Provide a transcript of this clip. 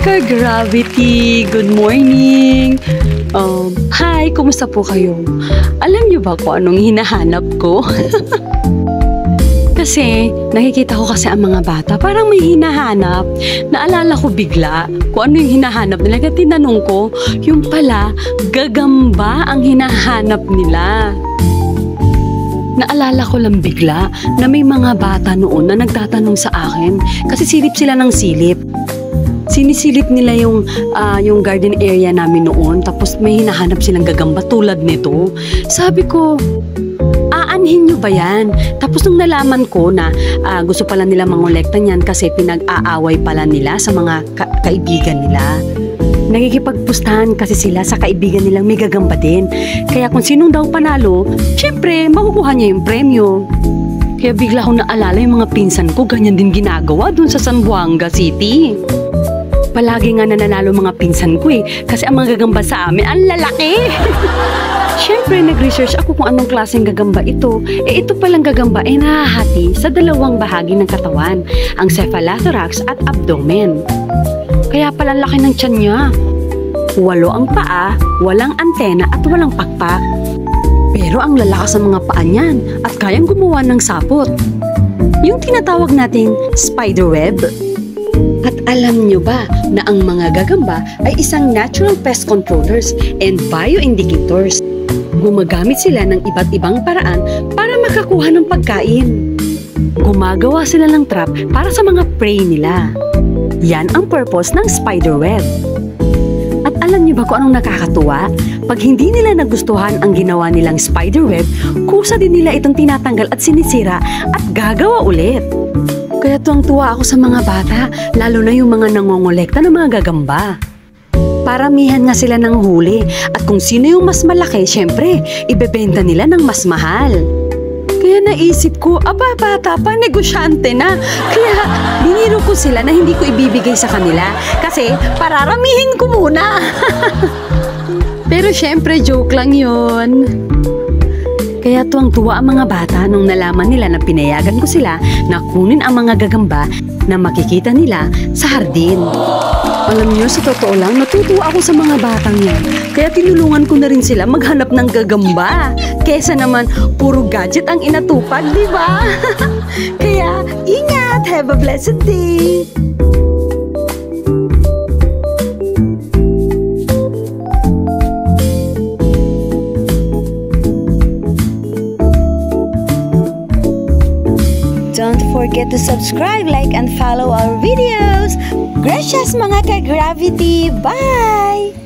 Ka-Gravity, good morning! Hi, kumusta po kayo? Alam niyo ba kung anong hinahanap ko? Kasi, nakikita ko kasi ang mga bata, parang may hinahanap. Naalala ko bigla kung ano yung hinahanap nila. Kaya tinanong ko, yung pala, gagamba ang hinahanap nila. Naalala ko lang bigla na may mga bata noon na nagtatanong sa akin kasi silip sila ng silip. Sinisilip nila yung garden area namin noon, tapos may hinahanap silang gagamba tulad nito. Sabi ko, aanhin nyo ba yan? Tapos nung nalaman ko na gusto pala nila mangolekta niyan kasi pinag-aaway pala nila sa mga kaibigan nila. Nakikipagpustahan kasi sila sa kaibigan nilang may gagamba din. Kaya kung sinong daw panalo, syempre makukuha niya yung premyo. Kaya bigla akong naalala yung mga pinsan ko, ganyan din ginagawa dun sa Zamboanga City. Palagi nga nananalo mga pinsan ko kasi ang mga gagamba sa amin, ang lalaki! Siyempre, nag-research ako kung anong klaseng gagamba ito. Ito palang gagamba ay nahahati sa dalawang bahagi ng katawan, ang cephalothorax at abdomen. Kaya pala laki ng tiyan niya. 8 ang paa, walang antena at walang pakpak. Pero ang lalakas ng mga paa niyan at kayang gumawa ng sapot. Yung tinatawag nating spiderweb. At alam nyo ba na ang mga gagamba ay isang natural pest controllers and bioindicators? Gumagamit sila ng iba't ibang paraan para makakuha ng pagkain. Gumagawa sila ng trap para sa mga prey nila. Yan ang purpose ng spiderweb. At alam nyo ba kung anong nakakatuwa? Pag hindi nila nagustuhan ang ginawa nilang spiderweb, kusa din nila itong tinatanggal at sinisira at gagawa ulit. Kaya tuwang-tuwa ako sa mga bata, lalo na yung mga nangongolekta ng mga gagamba. Paramihan nga sila ng huli at kung sino yung mas malaki, syempre, ibebenta nila ng mas mahal. Kaya naisip ko, bata pa, negosyante na. Kaya biniro ko sila na hindi ko ibibigay sa kanila kasi pararamihin ko muna. Pero syempre, joke lang yun. Kaya tuwang-tuwa ang mga bata nung nalaman nila na pinayagan ko sila na kunin ang mga gagamba na makikita nila sa hardin. Alam niyo, sa totoo lang, natutuwa ako sa mga batang yan. Kaya tinulungan ko na rin sila maghanap ng gagamba. Kesa naman, puro gadget ang inatupag, di ba? Kaya, ingat! Have a blessed day! Don't forget to subscribe, like, and follow our videos. Gracias mga ka-Gravity! Bye!